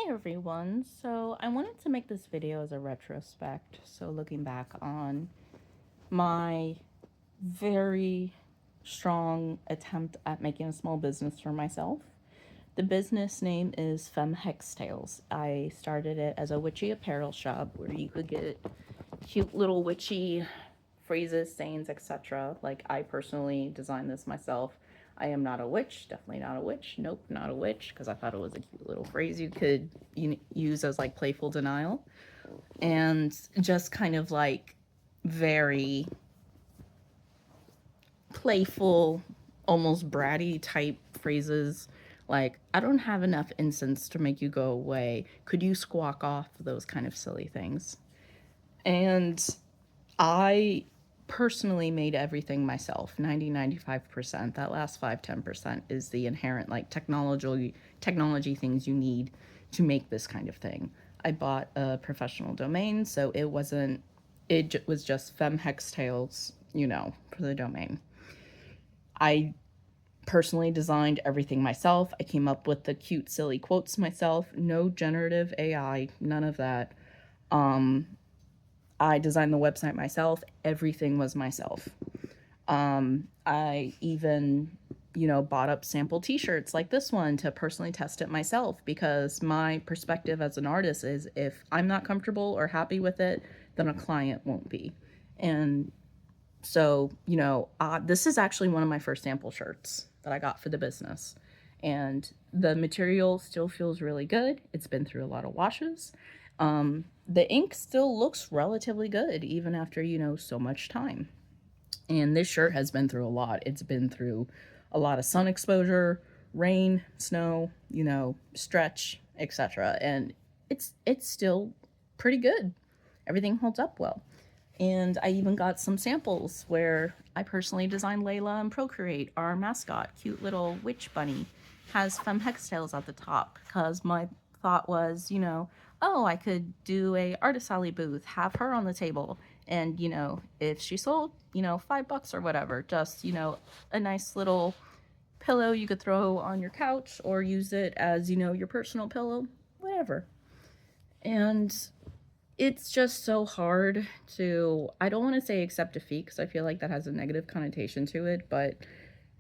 Everyone, so I wanted to make this video as a retrospect, so looking back on my very strong attempt at making a small business for myself. The business name is Femme Hextales. I started it as a witchy apparel shop where you could get cute little witchy phrases, sayings, etc. Like, I personally designed this myself. I am not a witch, definitely not a witch. Nope, not a witch, because I thought it was a cute little phrase you could use as like playful denial. And just kind of like very playful, almost bratty type phrases like, I don't have enough incense to make you go away. Could you squawk off? Those kind of silly things. And I personally made everything myself, 95%. That last 10% is the inherent like technology things you need to make this kind of thing. I bought a professional domain, so it was just Femme Hextales, for the domain. I personally designed everything myself. I came up with the cute silly quotes myself. No generative AI, none of that. I designed the website myself. Everything was myself. I even, bought up sample t-shirts like this one to personally test it myself, because my perspective as an artist is if I'm not comfortable or happy with it, then a client won't be. And so, this is actually one of my first sample shirts that I got for the business. And the material still feels really good. It's been through a lot of washes. The ink still looks relatively good, even after, so much time. And this shirt has been through a lot. It's been through a lot of sun exposure, rain, snow, stretch, etc. And it's still pretty good. Everything holds up well. And I even got some samples where I personally designed Layla and Procreate, our mascot, cute little witch bunny, has Femme Hextales at the top, because my thought was, oh, I could do a Artist Alley booth, have her on the table, and, if she sold, $5 or whatever, just, a nice little pillow you could throw on your couch or use it as, your personal pillow, whatever. And it's just so hard to, I don't want to say accept defeat, because I feel like that has a negative connotation to it, but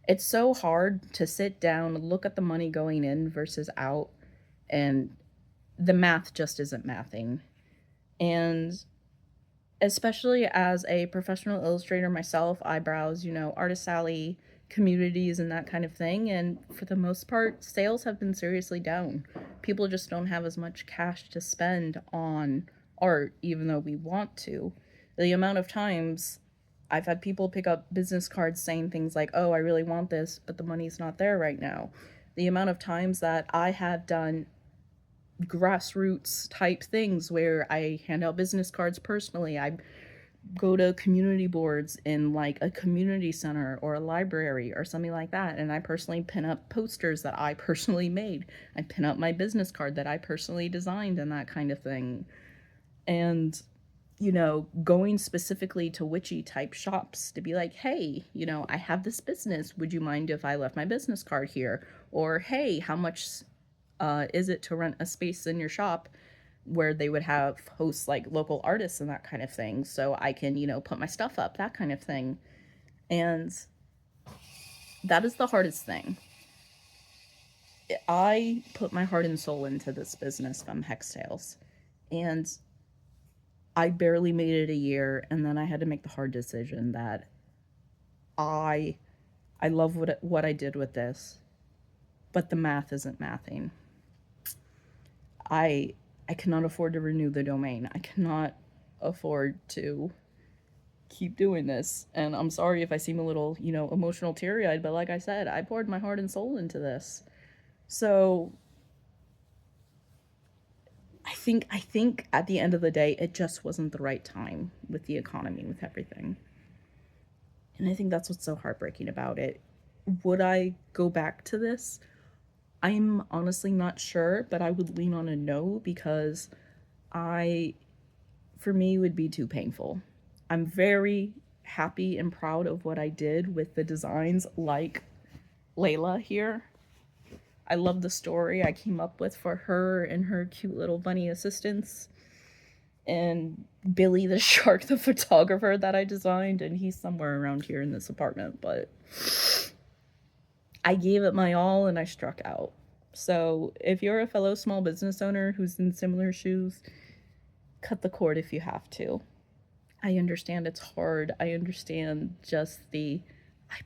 it's so hard to sit down, look at the money going in versus out, and the math just isn't mathing. And especially as a professional illustrator myself, I browse, Artist Alley communities and that kind of thing, and for the most part, sales have been seriously down. People just don't have as much cash to spend on art, even though we want to. The amount of times I've had people pick up business cards saying things like, oh, I really want this, but the money's not there right now. The amount of times that I have done grassroots type things where I hand out business cards personally. I go to community boards in like a community center or a library or something like that, and I personally pin up posters that I personally made. I pin up my business card that I personally designed and that kind of thing. And going specifically to witchy type shops to be like, hey, I have this business. Would you mind if I left my business card here? Or, hey, how much is it to rent a space in your shop where they would have hosts like local artists and that kind of thing, so I can, put my stuff up, that kind of thing. And that is the hardest thing. I put my heart and soul into this business from Hextales, and I barely made it a year, and then I had to make the hard decision that I love what I did with this, but the math isn't mathing. I cannot afford to renew the domain. I cannot afford to keep doing this. And I'm sorry if I seem a little, emotional, teary-eyed, but like I said, I poured my heart and soul into this. So I think at the end of the day, it just wasn't the right time with the economy, with everything. And I think that's what's so heartbreaking about it. Would I go back to this? I'm honestly not sure, but I would lean on a no, because for me, would be too painful. I'm very happy and proud of what I did with the designs like Layla here. I love the story I came up with for her and her cute little bunny assistants. And Billy the shark, the photographer that I designed, and he's somewhere around here in this apartment, but I gave it my all and I struck out. So if you're a fellow small business owner who's in similar shoes, cut the cord if you have to. I understand it's hard. I understand just I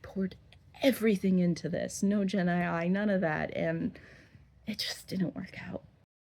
poured everything into this. No Gen AI, none of that. And it just didn't work out.